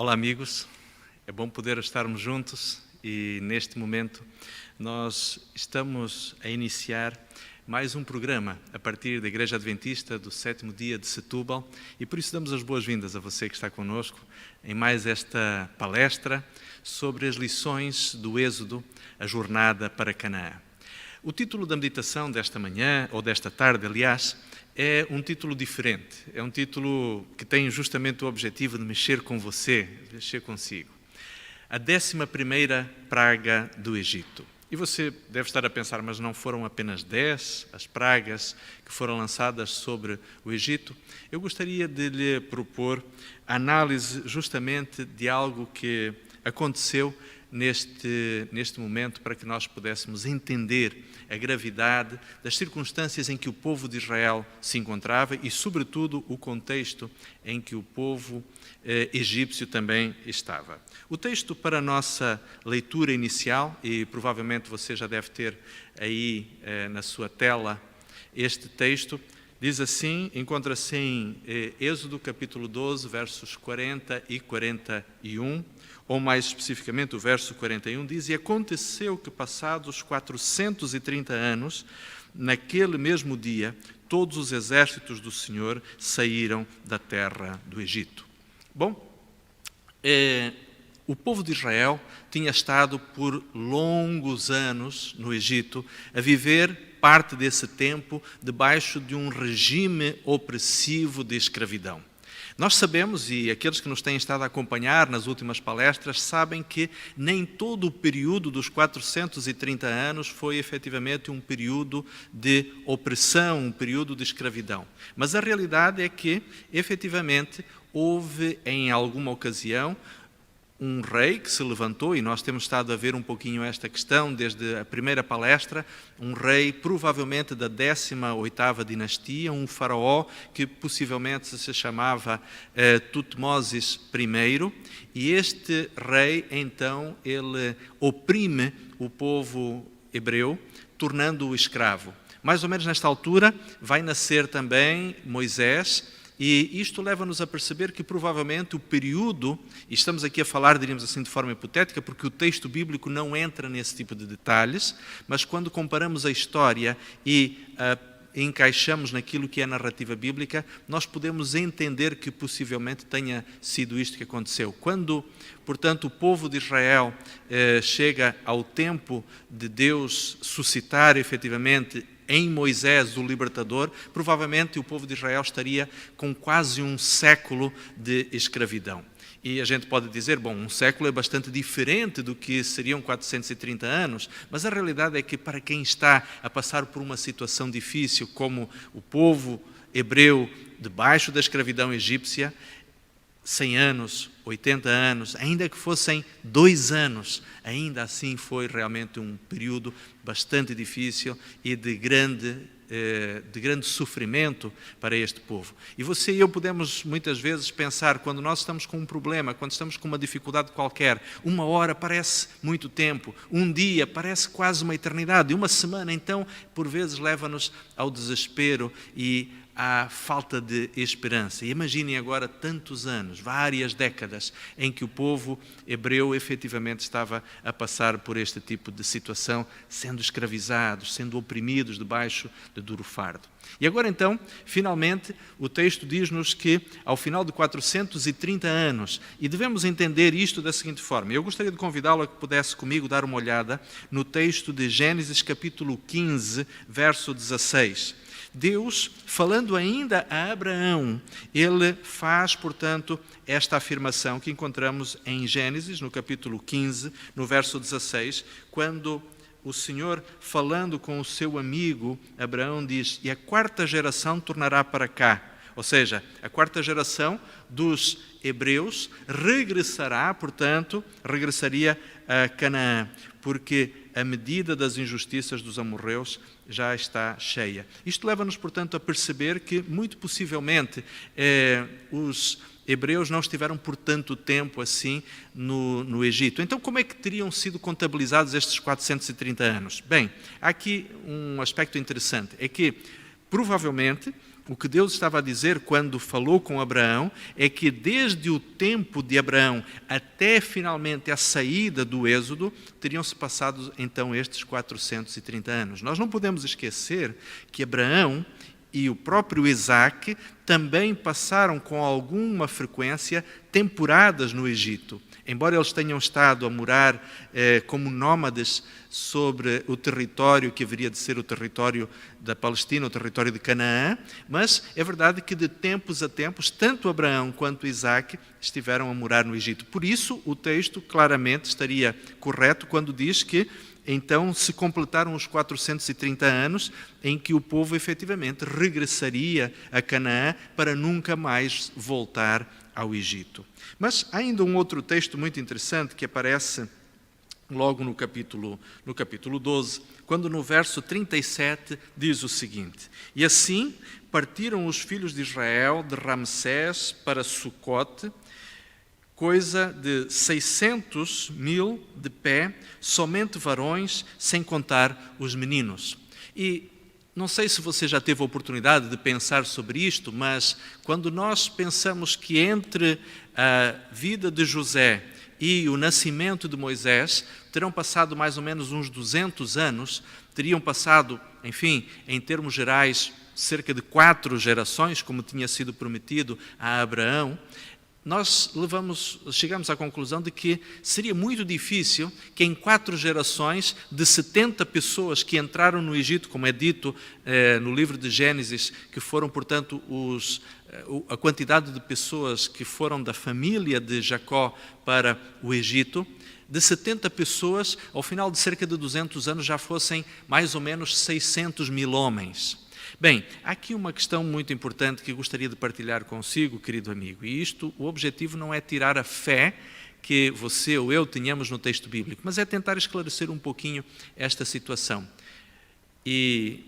Olá amigos, é bom poder estarmos juntos e neste momento nós estamos a iniciar mais um programa a partir da Igreja Adventista do 7º dia de Setúbal e por isso damos as boas-vindas a você que está connosco em mais esta palestra sobre as lições do Êxodo, a jornada para Canaã. O título da meditação desta manhã, ou desta tarde aliás, é um título diferente, é um título que tem justamente o objetivo de mexer com você, de mexer consigo. A 11ª praga do Egito. E você deve estar a pensar, mas não foram apenas 10 as pragas que foram lançadas sobre o Egito? Eu gostaria de lhe propor a análise justamente de algo que aconteceu neste momento para que nós pudéssemos entender a gravidade das circunstâncias em que o povo de Israel se encontrava e, sobretudo, o contexto em que o povo egípcio também estava. O texto para a nossa leitura inicial, e provavelmente você já deve ter aí na sua tela este texto, diz assim, encontra-se em Êxodo capítulo 12, versos 40 e 41, ou mais especificamente o verso 41, diz: E aconteceu que passados 430 anos, naquele mesmo dia, todos os exércitos do Senhor saíram da terra do Egito. Bom, o povo de Israel tinha estado por longos anos no Egito a viver parte desse tempo debaixo de um regime opressivo de escravidão. Nós sabemos, e aqueles que nos têm estado a acompanhar nas últimas palestras, sabem que nem todo o período dos 430 anos foi efetivamente um período de opressão, um período de escravidão. Mas a realidade é que, efetivamente, houve em alguma ocasião um rei que se levantou, e nós temos estado a ver um pouquinho esta questão desde a primeira palestra, um rei provavelmente da 18ª dinastia, um faraó que possivelmente se chamava Tutmoses I, e este rei então ele oprime o povo hebreu, tornando-o escravo. Mais ou menos nesta altura vai nascer também Moisés. E isto leva-nos a perceber que provavelmente o período, e estamos aqui a falar, diríamos assim, de forma hipotética, porque o texto bíblico não entra nesse tipo de detalhes, mas quando comparamos a história e encaixamos naquilo que é a narrativa bíblica, nós podemos entender que possivelmente tenha sido isto que aconteceu. Quando, portanto, o povo de Israel chega ao tempo de Deus suscitar efetivamente em Moisés, o libertador, provavelmente o povo de Israel estaria com quase um século de escravidão. E a gente pode dizer, bom, um século é bastante diferente do que seriam 430 anos, mas a realidade é que para quem está a passar por uma situação difícil, como o povo hebreu debaixo da escravidão egípcia, 100 anos, 80 anos, ainda que fossem 2 anos, ainda assim foi realmente um período bastante difícil e de grande sofrimento para este povo. E você e eu podemos muitas vezes pensar, quando nós estamos com um problema, quando estamos com uma dificuldade qualquer, 1 hora parece muito tempo, um dia parece quase uma eternidade, uma semana então, por vezes, leva-nos ao desespero e à falta de esperança. E imaginem agora tantos anos, várias décadas, em que o povo hebreu efetivamente estava a passar por este tipo de situação, sendo escravizados, sendo oprimidos debaixo de duro fardo. E agora então, finalmente, o texto diz-nos que ao final de 430 anos, e devemos entender isto da seguinte forma, eu gostaria de convidá-lo a que pudesse comigo dar uma olhada no texto de Gênesis capítulo 15, verso 16. Deus, falando ainda a Abraão, ele faz, portanto, esta afirmação que encontramos em Gênesis, no capítulo 15, no verso 16, quando o Senhor, falando com o seu amigo Abraão, diz: E a 4ª geração tornará para cá. Ou seja, a 4ª geração dos hebreus regressará, portanto, regressaria a Canaã, porque a medida das injustiças dos amorreus já está cheia. Isto leva-nos, portanto, a perceber que, muito possivelmente, os hebreus não estiveram por tanto tempo assim no Egito. Então, como é que teriam sido contabilizados estes 430 anos? Bem, há aqui um aspecto interessante, é que, provavelmente, o que Deus estava a dizer quando falou com Abraão é que desde o tempo de Abraão até finalmente a saída do Êxodo, teriam-se passado então estes 430 anos. Nós não podemos esquecer que Abraão e o próprio Isaac também passaram com alguma frequência temporadas no Egito. Embora eles tenham estado a morar como nómades sobre o território que haveria de ser o território da Palestina, o território de Canaã, mas é verdade que de tempos a tempos, tanto Abraão quanto Isaac estiveram a morar no Egito. Por isso, o texto claramente estaria correto quando diz que então se completaram os 430 anos em que o povo efetivamente regressaria a Canaã para nunca mais voltar ao Egito. Mas há ainda um outro texto muito interessante que aparece logo no capítulo 12, quando no verso 37 diz o seguinte: E assim partiram os filhos de Israel de Ramsés para Sucote, coisa de 600.000 de pé, somente varões, sem contar os meninos. E não sei se você já teve a oportunidade de pensar sobre isto, mas quando nós pensamos que entre a vida de José e o nascimento de Moisés terão passado mais ou menos uns 200 anos, teriam passado, enfim, em termos gerais, cerca de 4 gerações, como tinha sido prometido a Abraão, nós chegamos à conclusão de que seria muito difícil que em 4 gerações de 70 pessoas que entraram no Egito, como é dito no livro de Gênesis, que foram, portanto, a quantidade de pessoas que foram da família de Jacó para o Egito, de 70 pessoas, ao final de cerca de 200 anos, já fossem mais ou menos 600.000 homens. Bem, há aqui uma questão muito importante que gostaria de partilhar consigo, querido amigo, e o objetivo não é tirar a fé que você ou eu tenhamos no texto bíblico, mas é tentar esclarecer um pouquinho esta situação. E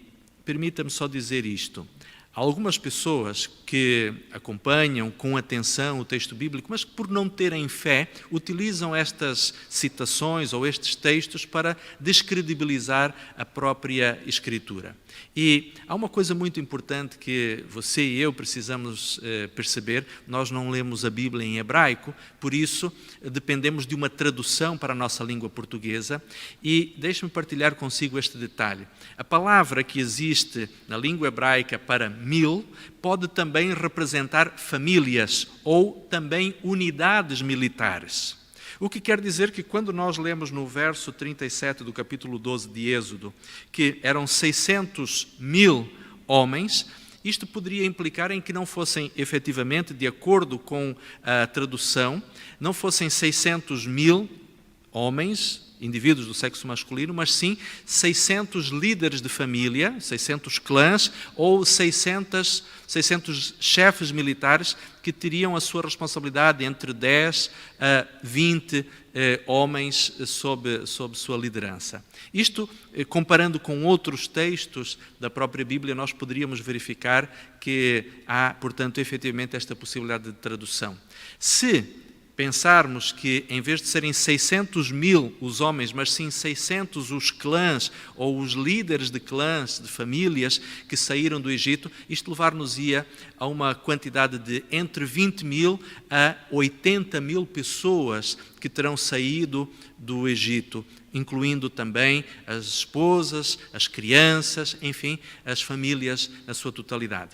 permita-me só dizer isto. Há algumas pessoas que acompanham com atenção o texto bíblico, mas que por não terem fé, utilizam estas citações ou estes textos para descredibilizar a própria Escritura. E há uma coisa muito importante que você e eu precisamos perceber: nós não lemos a Bíblia em hebraico, por isso dependemos de uma tradução para a nossa língua portuguesa. E deixe-me partilhar consigo este detalhe. A palavra que existe na língua hebraica para 1000 pode também representar famílias ou também unidades militares. O que quer dizer que quando nós lemos no verso 37 do capítulo 12 de Êxodo que eram 600.000 homens, isto poderia implicar em que não fossem efetivamente, de acordo com a tradução, não fossem 600.000 homens, indivíduos do sexo masculino, mas sim 600 líderes de família, 600 clãs ou 600 chefes militares que teriam a sua responsabilidade entre 10 a 20 homens sob sua liderança. Isto, comparando com outros textos da própria Bíblia, nós poderíamos verificar que há, portanto, efetivamente esta possibilidade de tradução. Se pensarmos que, em vez de serem 600.000 os homens, mas sim 600 os clãs ou os líderes de clãs, de famílias que saíram do Egito, isto levar-nos-ia a uma quantidade de entre 20.000 a 80.000 pessoas que terão saído do Egito, incluindo também as esposas, as crianças, enfim, as famílias na sua totalidade.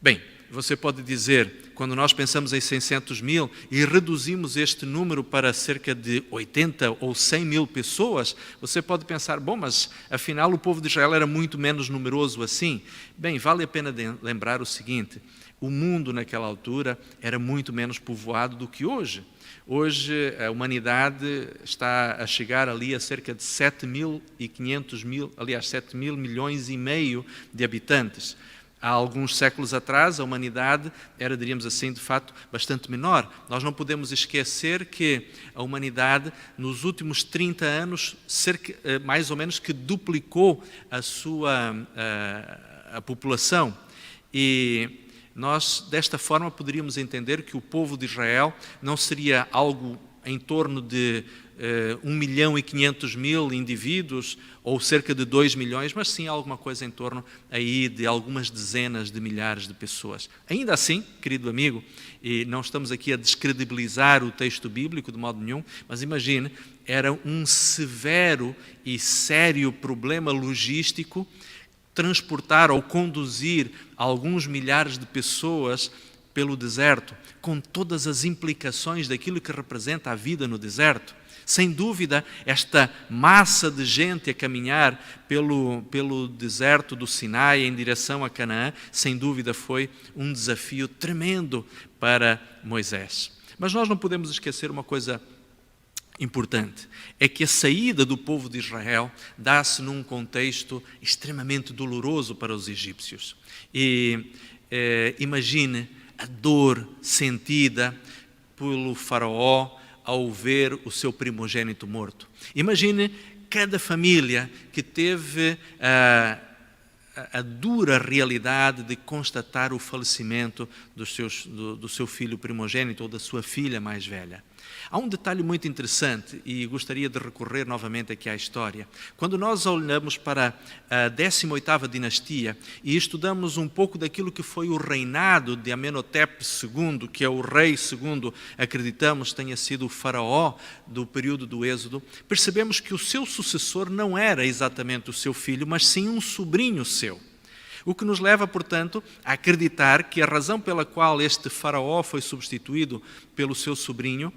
Bem, você pode dizer, quando nós pensamos em 600.000 e reduzimos este número para cerca de 80 ou 100.000 pessoas, você pode pensar, bom, mas afinal o povo de Israel era muito menos numeroso assim. Bem, vale a pena lembrar o seguinte: o mundo naquela altura era muito menos povoado do que hoje. Hoje a humanidade está a chegar ali a cerca de 7 mil milhões e meio de habitantes. Há alguns séculos atrás, a humanidade era, diríamos assim, de fato, bastante menor. Nós não podemos esquecer que a humanidade, nos últimos 30 anos, mais ou menos que duplicou a população. E nós, desta forma, poderíamos entender que o povo de Israel não seria algo em torno de 1.500.000 indivíduos, ou cerca de 2 milhões, mas sim alguma coisa em torno aí de algumas dezenas de milhares de pessoas. Ainda assim, querido amigo, e não estamos aqui a descredibilizar o texto bíblico de modo nenhum, mas imagine, era um severo e sério problema logístico transportar ou conduzir alguns milhares de pessoas pelo deserto, com todas as implicações daquilo que representa a vida no deserto. Sem dúvida, esta massa de gente a caminhar pelo deserto do Sinai em direção a Canaã, sem dúvida foi um desafio tremendo para Moisés. Mas nós não podemos esquecer uma coisa importante, é que a saída do povo de Israel dá-se num contexto extremamente doloroso para os egípcios. E imagine a dor sentida pelo faraó ao ver o seu primogênito morto. Imagine cada família que teve a dura realidade de constatar o falecimento do seu filho primogênito ou da sua filha mais velha. Há um detalhe muito interessante e gostaria de recorrer novamente aqui à história. Quando nós olhamos para a 18ª dinastia e estudamos um pouco daquilo que foi o reinado de Amenhotep II, que é o rei segundo acreditamos tenha sido o faraó do período do Êxodo, percebemos que o seu sucessor não era exatamente o seu filho, mas sim um sobrinho seu. O que nos leva, portanto, a acreditar que a razão pela qual este faraó foi substituído pelo seu sobrinho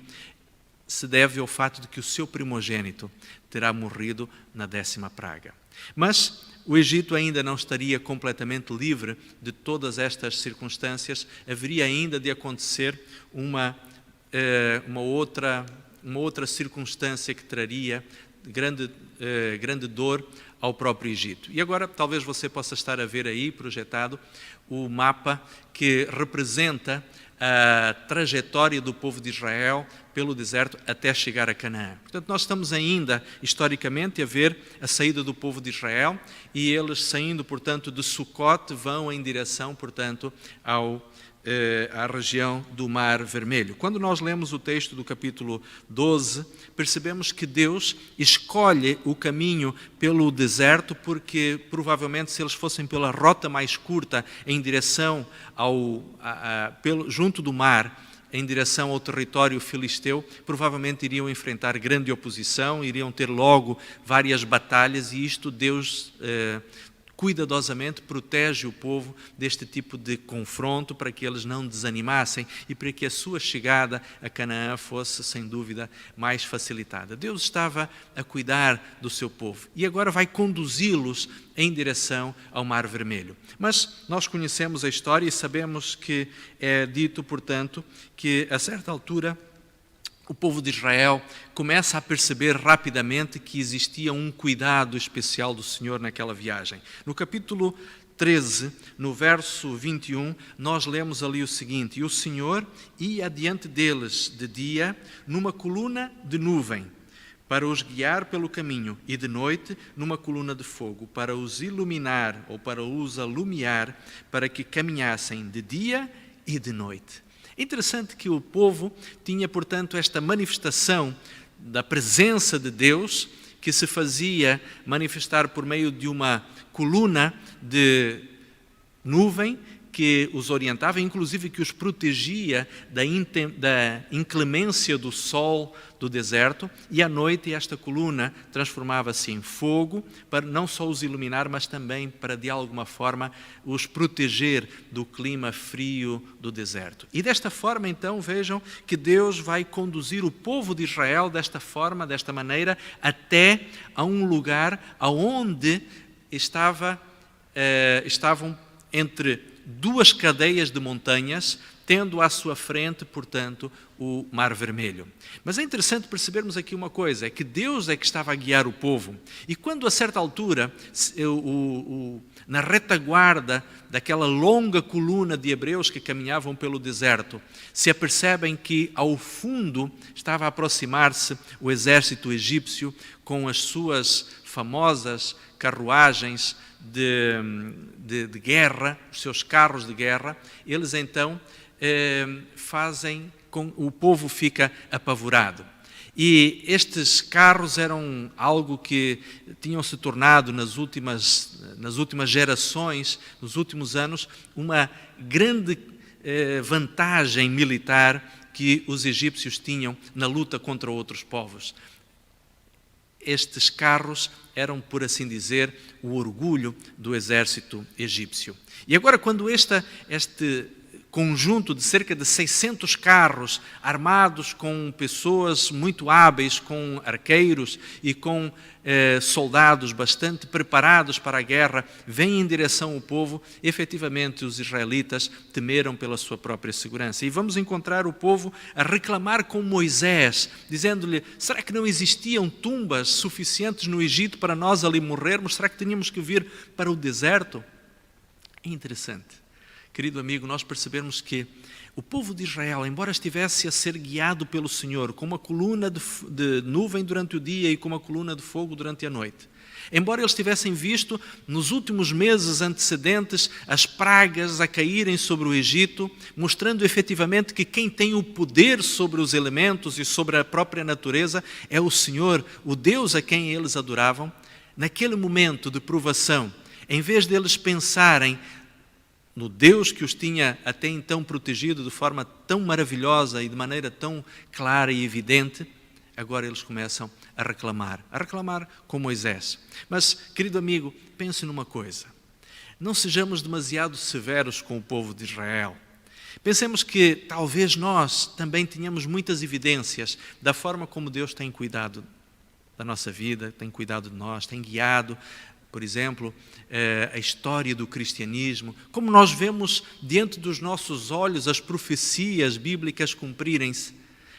se deve ao fato de que o seu primogênito terá morrido na 10ª praga. Mas o Egito ainda não estaria completamente livre de todas estas circunstâncias, haveria ainda de acontecer uma outra circunstância que traria grande dor ao próprio Egito. E agora talvez você possa estar a ver aí projetado o mapa que representa a trajetória do povo de Israel pelo deserto até chegar a Canaã. Portanto, nós estamos ainda, historicamente, a ver a saída do povo de Israel e eles saindo, portanto, de Sucote vão em direção, portanto, à região do Mar Vermelho. Quando nós lemos o texto do capítulo 12, percebemos que Deus escolhe o caminho pelo deserto porque, provavelmente, se eles fossem pela rota mais curta em direção junto do mar, em direção ao território filisteu, provavelmente iriam enfrentar grande oposição, iriam ter logo várias batalhas e isto Deus cuidadosamente protege o povo deste tipo de confronto para que eles não desanimassem e para que a sua chegada a Canaã fosse, sem dúvida, mais facilitada. Deus estava a cuidar do seu povo e agora vai conduzi-los em direção ao Mar Vermelho. Mas nós conhecemos a história e sabemos que é dito, portanto, que a certa altura o povo de Israel começa a perceber rapidamente que existia um cuidado especial do Senhor naquela viagem. No capítulo 13, no verso 21, nós lemos ali o seguinte: E o Senhor ia adiante deles de dia numa coluna de nuvem, para os guiar pelo caminho, e de noite numa coluna de fogo, para os iluminar ou para os alumiar, para que caminhassem de dia e de noite. É interessante que o povo tinha, portanto, esta manifestação da presença de Deus que se fazia manifestar por meio de uma coluna de nuvem que os orientava, inclusive que os protegia da inclemência do sol do deserto, e à noite esta coluna transformava-se em fogo, para não só os iluminar, mas também para, de alguma forma, os proteger do clima frio do deserto. E desta forma, então, vejam que Deus vai conduzir o povo de Israel desta forma, desta maneira, até a um lugar onde estavam entre duas cadeias de montanhas, tendo à sua frente, portanto, o Mar Vermelho. Mas é interessante percebermos aqui uma coisa, é que Deus é que estava a guiar o povo. E quando a certa altura, na retaguarda daquela longa coluna de hebreus que caminhavam pelo deserto, se apercebem que ao fundo estava a aproximar-se o exército egípcio com as suas famosas carruagens de guerra, os seus carros de guerra, eles então o povo fica apavorado. E estes carros eram algo que tinham se tornado nas últimas gerações, nos últimos anos, uma grande vantagem militar que os egípcios tinham na luta contra outros povos. Estes carros eram, por assim dizer, o orgulho do exército egípcio. E agora, quando este conjunto de cerca de 600 carros armados com pessoas muito hábeis, com arqueiros e com soldados bastante preparados para a guerra, vêm em direção ao povo, efetivamente os israelitas temeram pela sua própria segurança. E vamos encontrar o povo a reclamar com Moisés, dizendo-lhe: será que não existiam tumbas suficientes no Egito para nós ali morrermos? Será que tínhamos que vir para o deserto? É interessante. Querido amigo, nós percebemos que o povo de Israel, embora estivesse a ser guiado pelo Senhor com uma coluna de nuvem durante o dia e com uma coluna de fogo durante a noite, embora eles tivessem visto nos últimos meses antecedentes as pragas a caírem sobre o Egito, mostrando efetivamente que quem tem o poder sobre os elementos e sobre a própria natureza é o Senhor, o Deus a quem eles adoravam, naquele momento de provação, em vez deles pensarem no Deus que os tinha até então protegido de forma tão maravilhosa e de maneira tão clara e evidente, agora eles começam a reclamar com Moisés. Mas, querido amigo, pense numa coisa: não sejamos demasiado severos com o povo de Israel. Pensemos que talvez nós também tenhamos muitas evidências da forma como Deus tem cuidado da nossa vida, tem cuidado de nós, tem guiado, por exemplo, a história do cristianismo, como nós vemos diante dos nossos olhos as profecias bíblicas cumprirem-se.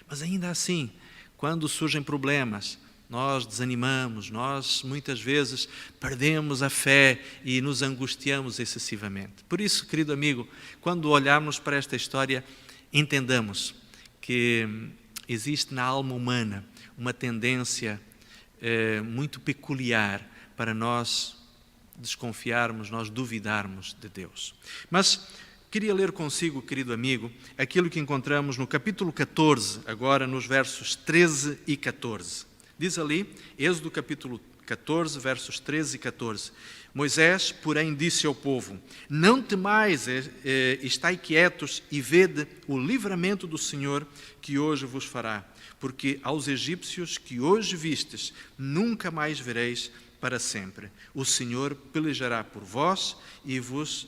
Mas ainda assim, quando surgem problemas, nós desanimamos, nós muitas vezes perdemos a fé e nos angustiamos excessivamente. Por isso, querido amigo, quando olharmos para esta história, entendamos que existe na alma humana uma tendência muito peculiar para nós desconfiarmos, nós duvidarmos de Deus. Mas queria ler consigo, querido amigo, aquilo que encontramos no capítulo 14, agora nos versos 13 e 14. Diz ali, Êxodo capítulo 14, versos 13 e 14. Moisés, porém, disse ao povo: não temais, estai quietos e vede o livramento do Senhor que hoje vos fará, porque aos egípcios que hoje vistes, nunca mais vereis para sempre. O Senhor pelejará por vós e vos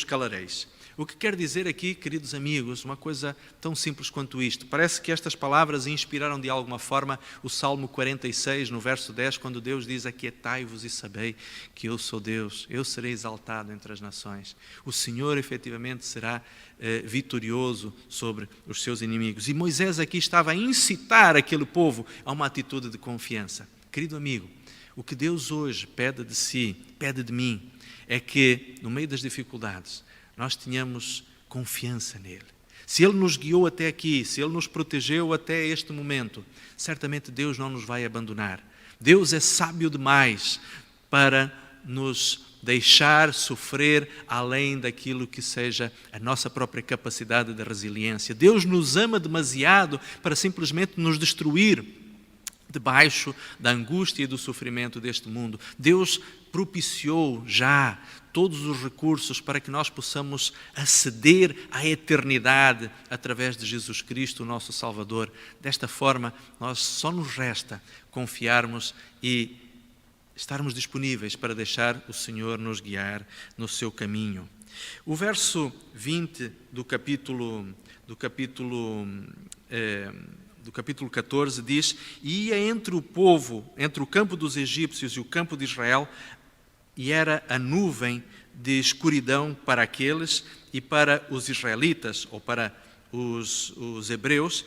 calareis. O que quer dizer aqui, queridos amigos, uma coisa tão simples quanto isto. Parece que estas palavras inspiraram de alguma forma o Salmo 46, no verso 10, quando Deus diz: aquietai-vos e sabei que eu sou Deus, eu serei exaltado entre as nações. O Senhor efetivamente será vitorioso sobre os seus inimigos. E Moisés aqui estava a incitar aquele povo a uma atitude de confiança. Querido amigo, o que Deus hoje pede de si, pede de mim, é que no meio das dificuldades nós tenhamos confiança nele. Se Ele nos guiou até aqui, se Ele nos protegeu até este momento, certamente Deus não nos vai abandonar. Deus é sábio demais para nos deixar sofrer além daquilo que seja a nossa própria capacidade de resiliência. Deus nos ama demasiado para simplesmente nos destruir debaixo da angústia e do sofrimento deste mundo. Deus propiciou já todos os recursos para que nós possamos aceder à eternidade através de Jesus Cristo, o nosso Salvador. Desta forma, nós só nos resta confiarmos e estarmos disponíveis para deixar o Senhor nos guiar no seu caminho. O verso 20 do capítulo 14 diz: e ia entre o povo, entre o campo dos egípcios e o campo de Israel, e era a nuvem de escuridão para aqueles, e para os israelitas, ou para os hebreus,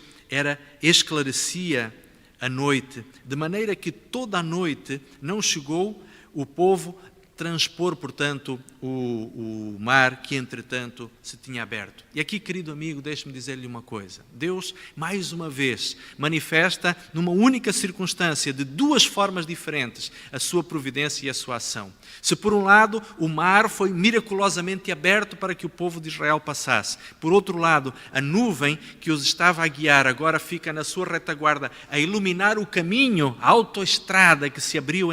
esclarecia a noite, de maneira que toda a noite não chegou o povo transpor, portanto, o mar que, entretanto, se tinha aberto. E aqui, querido amigo, deixe-me dizer-lhe uma coisa. Deus, mais uma vez, manifesta numa única circunstância, de duas formas diferentes, a sua providência e a sua ação. Se, por um lado, o mar foi miraculosamente aberto para que o povo de Israel passasse. Por outro lado, a nuvem que os estava a guiar agora fica na sua retaguarda a iluminar o caminho, a autoestrada que se abriu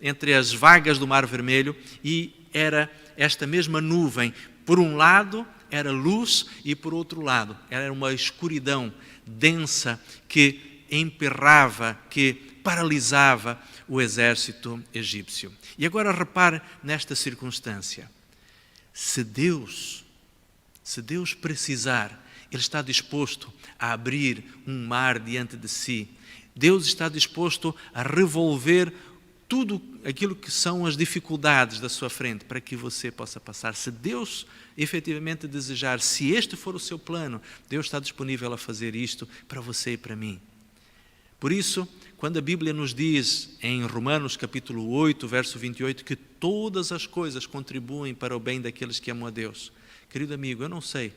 entre as vagas do Mar Vermelho, e era esta mesma nuvem, por um lado era luz e por outro lado era uma escuridão densa que emperrava, que paralisava o exército egípcio. E agora repare nesta circunstância. Se Deus precisar, Ele está disposto a abrir um mar diante de si. Deus está disposto a revolver tudo aquilo que são as dificuldades da sua frente para que você possa passar. Se Deus efetivamente desejar, se este for o seu plano, Deus está disponível a fazer isto para você e para mim. Por isso, quando a Bíblia nos diz em Romanos capítulo 8, verso 28, que todas as coisas contribuem para o bem daqueles que amam a Deus. Querido amigo, eu não sei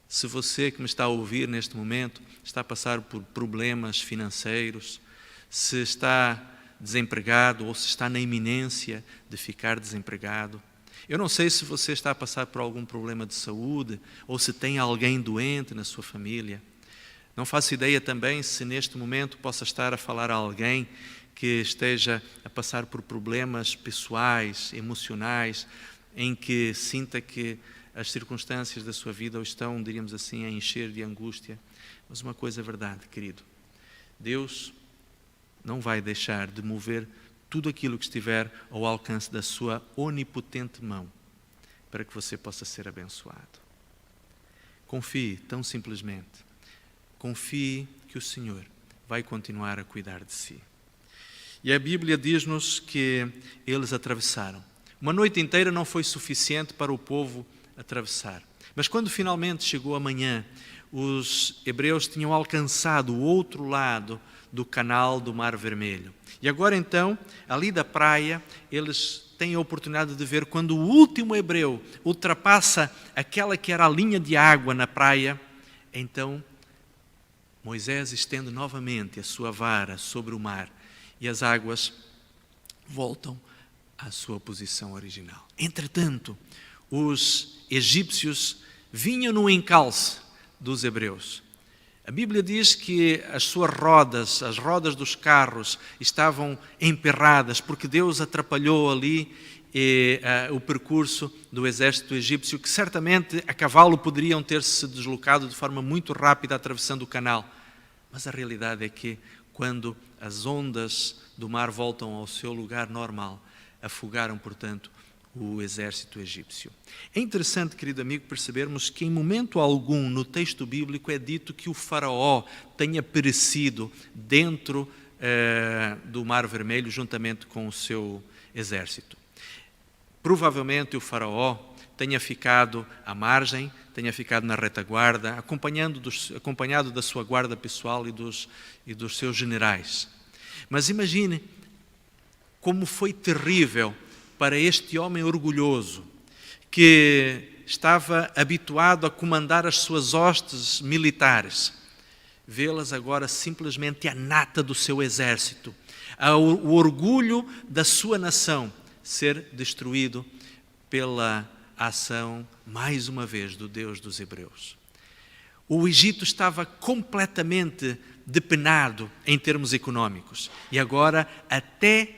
se você que me está a ouvir neste momento está a passar por problemas financeiros, se está desempregado ou se está na iminência de ficar desempregado. Eu não sei se você está a passar por algum problema de saúde ou se tem alguém doente na sua família. Não faço ideia também se neste momento possa estar a falar a alguém que esteja a passar por problemas pessoais, emocionais, em que sinta que as circunstâncias da sua vida o estão, diríamos assim, a encher de angústia. Mas uma coisa é verdade, querido. Deus não vai deixar de mover tudo aquilo que estiver ao alcance da sua onipotente mão para que você possa ser abençoado. Confie tão simplesmente. Confie que o Senhor vai continuar a cuidar de si. E a Bíblia diz-nos que eles atravessaram. Uma noite inteira não foi suficiente para o povo atravessar. Mas quando finalmente chegou a manhã, os hebreus tinham alcançado o outro lado do canal do Mar Vermelho. E agora então, ali da praia, eles têm a oportunidade de ver quando o último hebreu ultrapassa aquela que era a linha de água na praia, então Moisés estende novamente a sua vara sobre o mar e as águas voltam à sua posição original. Entretanto, os egípcios vinham no encalço dos hebreus. A Bíblia diz que as suas rodas, as rodas dos carros, estavam emperradas porque Deus atrapalhou ali o percurso do exército egípcio, que certamente a cavalo poderiam ter-se deslocado de forma muito rápida atravessando o canal. Mas a realidade é que quando as ondas do mar voltam ao seu lugar normal, afogaram, portanto, o exército egípcio. É interessante, querido amigo, percebermos que em momento algum no texto bíblico é dito que o faraó tenha perecido dentro do Mar Vermelho juntamente com o seu exército. Provavelmente o faraó tenha ficado à margem, tenha ficado na retaguarda, acompanhado da sua guarda pessoal e dos seus generais. Mas imagine como foi terrível para este homem orgulhoso, que estava habituado a comandar as suas hostes militares, vê-las agora simplesmente a nata do seu exército, o orgulho da sua nação ser destruído pela ação, mais uma vez, do Deus dos hebreus. O Egito estava completamente depenado em termos econômicos e agora até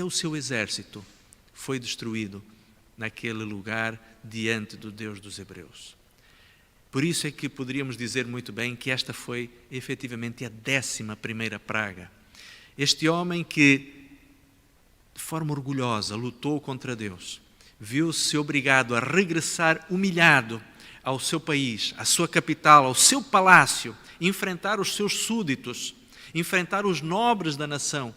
o seu exército foi destruído naquele lugar diante do Deus dos hebreus. Por isso é que poderíamos dizer muito bem que esta foi efetivamente a 11ª praga. Este homem que, de forma orgulhosa, lutou contra Deus, viu-se obrigado a regressar humilhado ao seu país, à sua capital, ao seu palácio, enfrentar os seus súditos, enfrentar os nobres da nação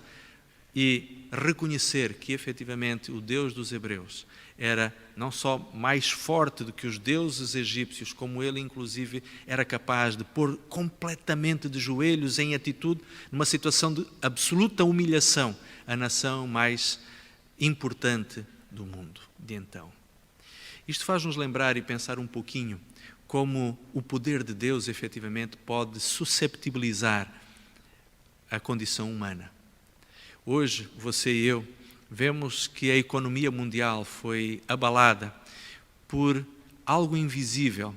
e reconhecer que efetivamente o Deus dos hebreus era não só mais forte do que os deuses egípcios, como ele inclusive era capaz de pôr completamente de joelhos em atitude, numa situação de absoluta humilhação, a nação mais importante do mundo de então. Isto faz-nos lembrar e pensar um pouquinho como o poder de Deus efetivamente pode susceptibilizar a condição humana. Hoje, você e eu vemos que a economia mundial foi abalada por algo invisível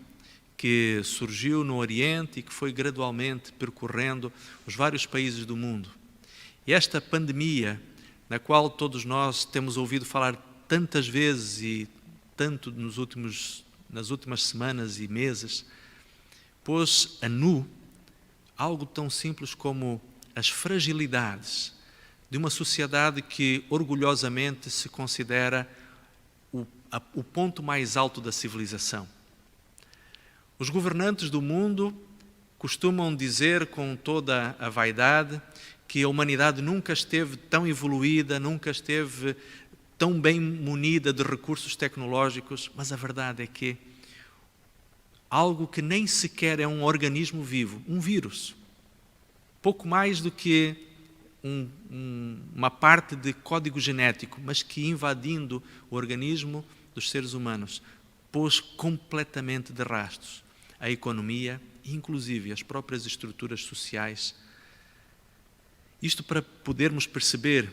que surgiu no Oriente e que foi gradualmente percorrendo os vários países do mundo. E esta pandemia, na qual todos nós temos ouvido falar tantas vezes e tanto nas últimas semanas e meses, pôs a nu algo tão simples como as fragilidades de uma sociedade que orgulhosamente se considera o ponto mais alto da civilização. Os governantes do mundo costumam dizer com toda a vaidade que a humanidade nunca esteve tão evoluída, nunca esteve tão bem munida de recursos tecnológicos, mas a verdade é que algo que nem sequer é um organismo vivo, um vírus, pouco mais do que uma parte de código genético, mas que invadindo o organismo dos seres humanos, pôs completamente de rastros a economia e inclusive as próprias estruturas sociais. Isto para podermos perceber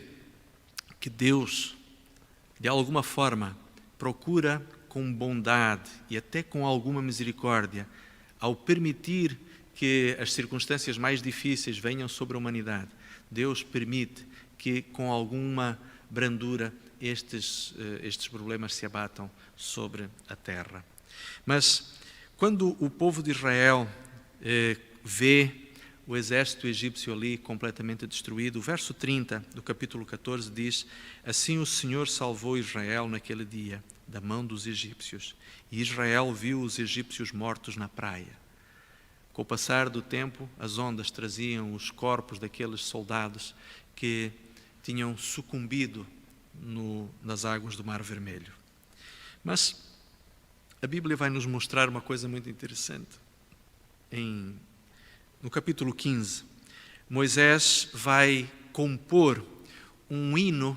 que Deus, de alguma forma, procura com bondade e até com alguma misericórdia, ao permitir que as circunstâncias mais difíceis venham sobre a humanidade, Deus permite que com alguma brandura estes problemas se abatam sobre a terra. Mas quando o povo de Israel vê o exército egípcio ali completamente destruído, o verso 30 do capítulo 14 diz: assim o Senhor salvou Israel naquele dia da mão dos egípcios, e Israel viu os egípcios mortos na praia. Com o passar do tempo, as ondas traziam os corpos daqueles soldados que tinham sucumbido nas águas do Mar Vermelho. Mas a Bíblia vai nos mostrar uma coisa muito interessante. No capítulo 15, Moisés vai compor um hino,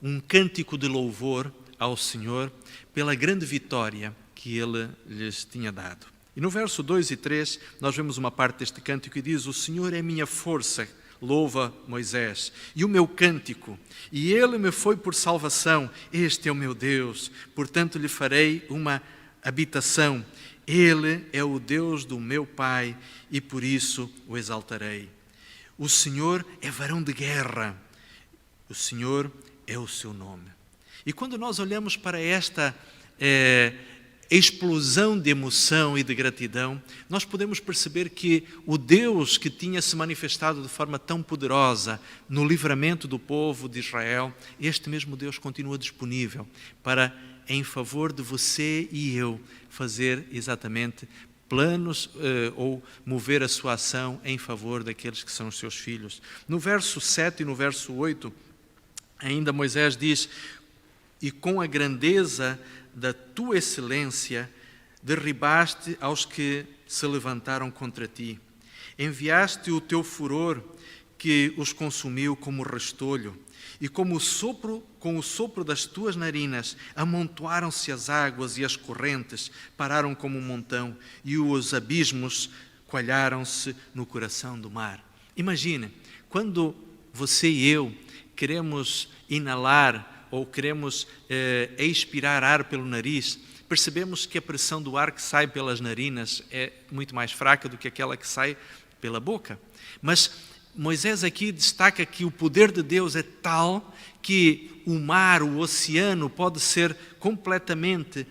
um cântico de louvor ao Senhor pela grande vitória que Ele lhes tinha dado. E no verso 2 e 3, nós vemos uma parte deste cântico que diz: o Senhor é minha força, louva Moisés, e o meu cântico, e Ele me foi por salvação, este é o meu Deus, portanto lhe farei uma habitação. Ele é o Deus do meu Pai, e por isso o exaltarei. O Senhor é varão de guerra, o Senhor é o seu nome. E quando nós olhamos para esta explosão de emoção e de gratidão, nós podemos perceber que o Deus que tinha se manifestado de forma tão poderosa no livramento do povo de Israel, este mesmo Deus continua disponível para, em favor de você e eu, fazer exatamente planos ou mover a sua ação em favor daqueles que são os seus filhos. No verso 7 e no verso 8, ainda Moisés diz: e com a grandeza da tua excelência derribaste aos que se levantaram contra ti. Enviaste o teu furor que os consumiu como restolho, e com o sopro das tuas narinas amontoaram-se as águas e as correntes pararam como um montão, e os abismos coalharam-se no coração do mar. Imagine, quando você e eu queremos inalar ou queremos expirar ar pelo nariz, percebemos que a pressão do ar que sai pelas narinas é muito mais fraca do que aquela que sai pela boca. Mas Moisés aqui destaca que o poder de Deus é tal que o mar, o oceano, pode ser completamente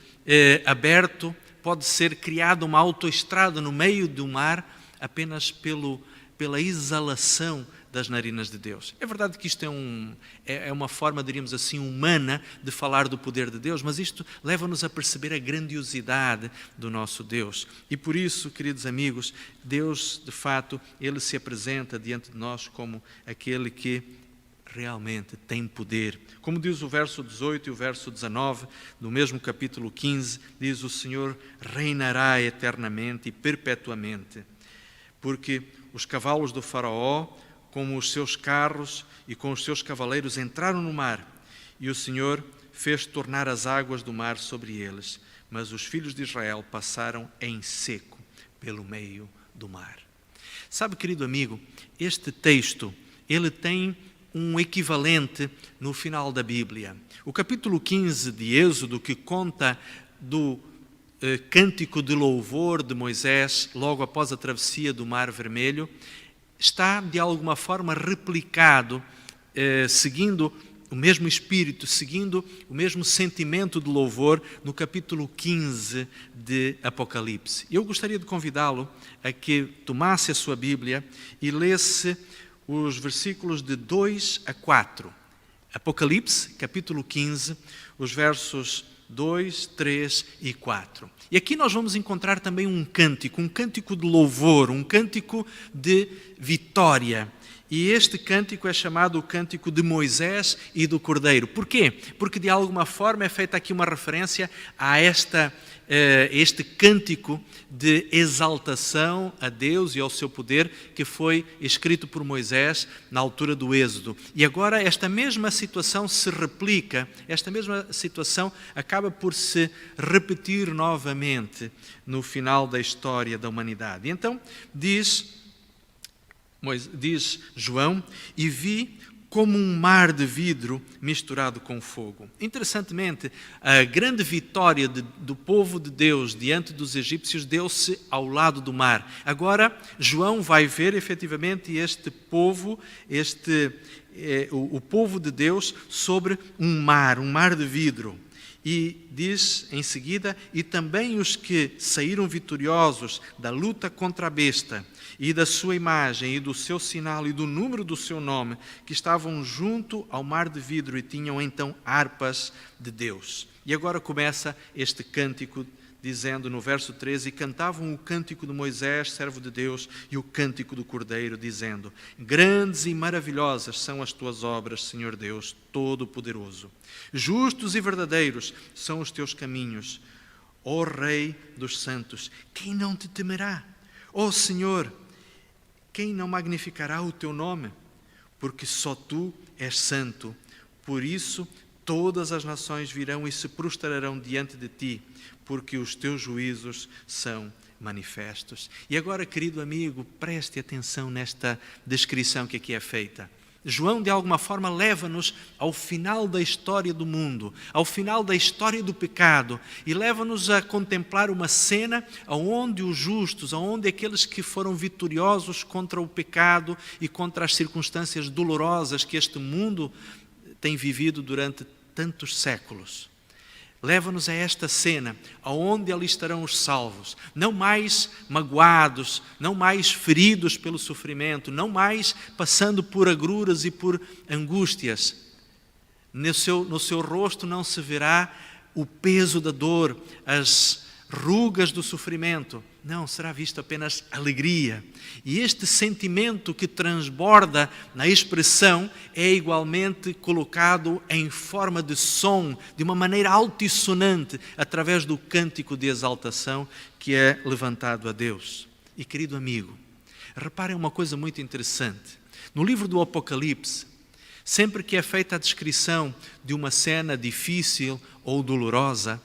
aberto, pode ser criada uma autoestrada no meio do mar apenas pela exalação das narinas de Deus. É verdade que isto é uma forma, diríamos assim, humana de falar do poder de Deus, mas isto leva-nos a perceber a grandiosidade do nosso Deus. E por isso, queridos amigos, Deus, de fato, Ele se apresenta diante de nós como aquele que realmente tem poder. Como diz o verso 18 e o verso 19, do mesmo capítulo 15, diz: o Senhor reinará eternamente e perpetuamente, porque os cavalos do faraó, como os seus carros e com os seus cavaleiros, entraram no mar, E o Senhor fez tornar as águas do mar sobre eles, mas os filhos de Israel passaram em seco pelo meio do mar. Sabe, querido amigo, este texto, ele tem um equivalente no final da Bíblia. O capítulo 15 de Êxodo, que conta do cântico de louvor de Moisés, logo após a travessia do Mar Vermelho, está de alguma forma replicado, seguindo o mesmo espírito, seguindo o mesmo sentimento de louvor no capítulo 15 de Apocalipse. Eu gostaria de convidá-lo a que tomasse a sua Bíblia e lesse os versículos de 2 a 4. Apocalipse, capítulo 15, os versos 2, 3 e 4. E aqui nós vamos encontrar também um cântico de louvor, um cântico de vitória. E este cântico é chamado o cântico de Moisés e do Cordeiro. Por quê? Porque de alguma forma é feita aqui uma referência a este cântico de exaltação a Deus e ao seu poder que foi escrito por Moisés na altura do Êxodo. E agora esta mesma situação se replica, esta mesma situação acaba por se repetir novamente no final da história da humanidade. E então diz João, e vi como um mar de vidro misturado com fogo. Interessantemente, a grande vitória do povo de Deus diante dos egípcios deu-se ao lado do mar. Agora, João vai ver efetivamente este povo, o povo de Deus sobre um mar de vidro. E diz em seguida, e também os que saíram vitoriosos da luta contra a besta, e da sua imagem, e do seu sinal, e do número do seu nome, que estavam junto ao mar de vidro e tinham então harpas de Deus. E agora começa este cântico, dizendo no verso 13, e cantavam o cântico de Moisés, servo de Deus, e o cântico do Cordeiro, dizendo, grandes e maravilhosas são as tuas obras, Senhor Deus Todo-Poderoso. Justos e verdadeiros são os teus caminhos, ó Rei dos santos. Quem não te temerá? Ó Senhor, quem não magnificará o teu nome? Porque só tu és santo. Por isso, todas as nações virão e se prostrarão diante de ti, porque os teus juízos são manifestos. E agora, querido amigo, preste atenção nesta descrição que aqui é feita. João, de alguma forma, leva-nos ao final da história do mundo, ao final da história do pecado, e leva-nos a contemplar uma cena onde os justos, onde aqueles que foram vitoriosos contra o pecado e contra as circunstâncias dolorosas que este mundo tem vivido durante tantos séculos, leva-nos a esta cena, aonde ali estarão os salvos, não mais magoados, não mais feridos pelo sofrimento, não mais passando por agruras e por angústias. No seu rosto não se verá o peso da dor, as rugas do sofrimento. Não, será visto apenas alegria. E este sentimento que transborda na expressão é igualmente colocado em forma de som, de uma maneira altissonante, através do cântico de exaltação que é levantado a Deus. E querido amigo, reparem uma coisa muito interessante. No livro do Apocalipse, sempre que é feita a descrição de uma cena difícil ou dolorosa,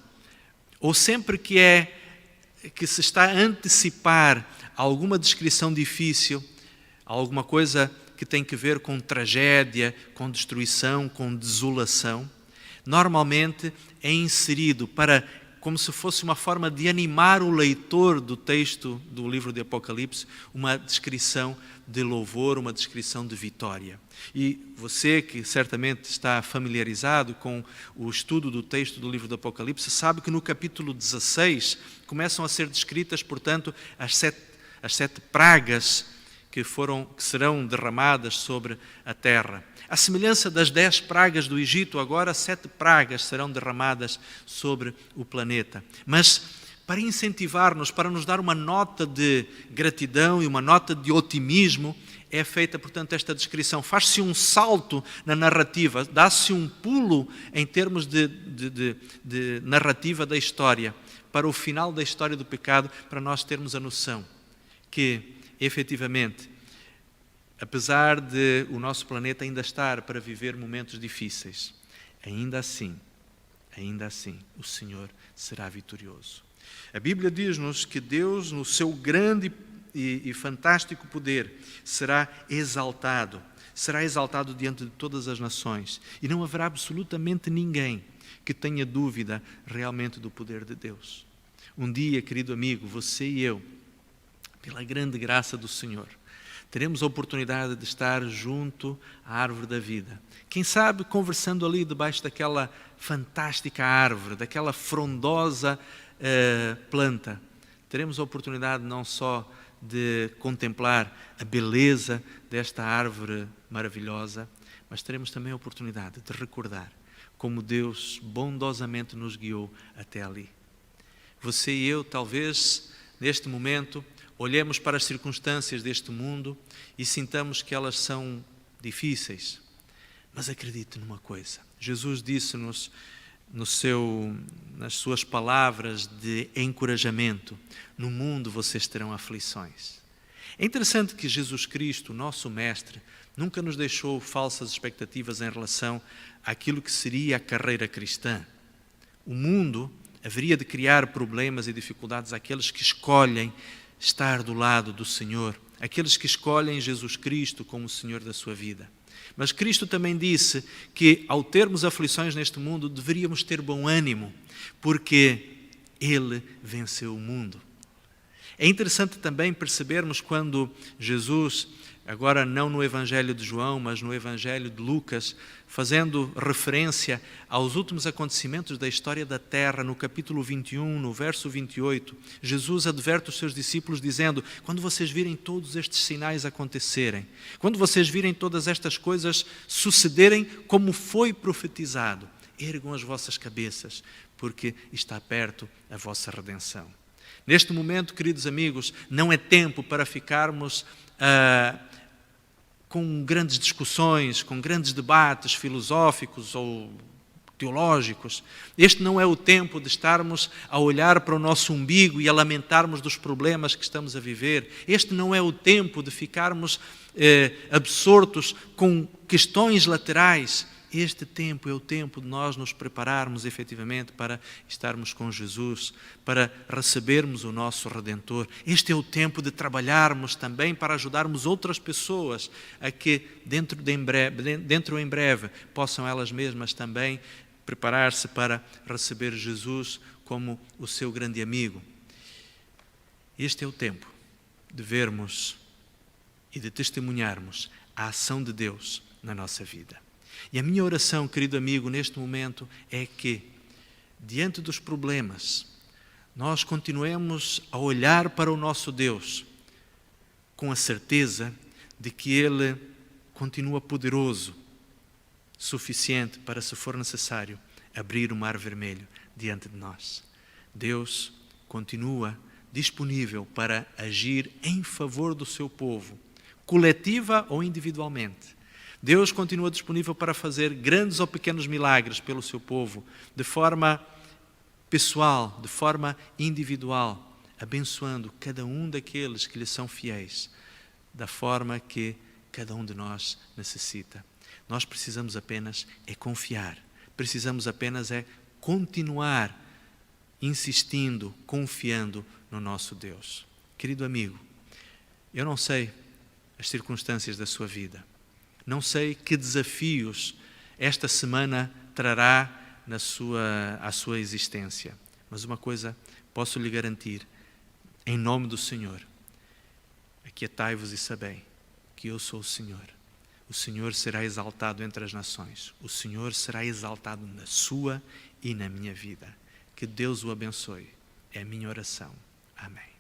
ou sempre que se está a antecipar alguma descrição difícil, alguma coisa que tem que ver com tragédia, com destruição, com desolação, normalmente é inserido como se fosse uma forma de animar o leitor do texto do livro de Apocalipse, uma descrição de louvor, uma descrição de vitória. E você que certamente está familiarizado com o estudo do texto do livro do Apocalipse, sabe que no capítulo 16 começam a ser descritas, portanto, as sete pragas que serão derramadas sobre a terra. À semelhança das 10 pragas do Egito, agora 7 pragas serão derramadas sobre o planeta. Mas para incentivar-nos, para nos dar uma nota de gratidão e uma nota de otimismo, é feita, portanto, esta descrição. Faz-se um salto na narrativa, dá-se um pulo em termos de narrativa da história, para o final da história do pecado, para nós termos a noção que, efetivamente, apesar de o nosso planeta ainda estar para viver momentos difíceis, ainda assim, o Senhor será vitorioso. A Bíblia diz-nos que Deus, no seu grande e fantástico poder, será exaltado diante de todas as nações. E não haverá absolutamente ninguém que tenha dúvida realmente do poder de Deus. Um dia, querido amigo, você e eu, pela grande graça do Senhor, teremos a oportunidade de estar junto à árvore da vida. Quem sabe conversando ali debaixo daquela fantástica árvore, daquela frondosa planta. Teremos a oportunidade não só de contemplar a beleza desta árvore maravilhosa, mas teremos também a oportunidade de recordar como Deus bondosamente nos guiou até ali. Você e eu, talvez, neste momento, olhemos para as circunstâncias deste mundo e sintamos que elas são difíceis. Mas acredite numa coisa. Jesus disse-nos nas suas palavras de encorajamento: no mundo vocês terão aflições. É interessante que Jesus Cristo, nosso Mestre, nunca nos deixou falsas expectativas em relação àquilo que seria a carreira cristã. O mundo haveria de criar problemas e dificuldades àqueles que escolhem estar do lado do Senhor, aqueles que escolhem Jesus Cristo como o Senhor da sua vida. Mas Cristo também disse que, ao termos aflições neste mundo, deveríamos ter bom ânimo, porque Ele venceu o mundo. É interessante também percebermos quando Jesus, agora não no Evangelho de João, mas no Evangelho de Lucas, fazendo referência aos últimos acontecimentos da história da Terra, no capítulo 21, no verso 28, Jesus adverte os seus discípulos dizendo: quando vocês virem todos estes sinais acontecerem, quando vocês virem todas estas coisas sucederem como foi profetizado, ergam as vossas cabeças, porque está perto a vossa redenção. Neste momento, queridos amigos, não é tempo para ficarmos com grandes discussões, com grandes debates filosóficos ou teológicos. Este não é o tempo de estarmos a olhar para o nosso umbigo e a lamentarmos dos problemas que estamos a viver. Este não é o tempo de ficarmos absortos com questões laterais. Este tempo é o tempo de nós nos prepararmos efetivamente para estarmos com Jesus, para recebermos o nosso Redentor. Este é o tempo de trabalharmos também para ajudarmos outras pessoas a que dentro em breve possam elas mesmas também preparar-se para receber Jesus como o seu grande amigo. Este é o tempo de vermos e de testemunharmos a ação de Deus na nossa vida. E a minha oração, querido amigo, neste momento é que, diante dos problemas, nós continuemos a olhar para o nosso Deus com a certeza de que Ele continua poderoso, suficiente para, se for necessário, abrir o mar vermelho diante de nós. Deus continua disponível para agir em favor do seu povo, coletiva ou individualmente. Deus continua disponível para fazer grandes ou pequenos milagres pelo seu povo, de forma pessoal, de forma individual, abençoando cada um daqueles que lhe são fiéis, da forma que cada um de nós necessita. Nós precisamos apenas confiar, precisamos apenas continuar insistindo, confiando no nosso Deus. Querido amigo, eu não sei as circunstâncias da sua vida, não sei que desafios esta semana trará à sua existência. Mas uma coisa posso lhe garantir, em nome do Senhor: aquietai-vos e sabei que eu sou o Senhor. O Senhor será exaltado entre as nações. O Senhor será exaltado na sua e na minha vida. Que Deus o abençoe. É a minha oração. Amém.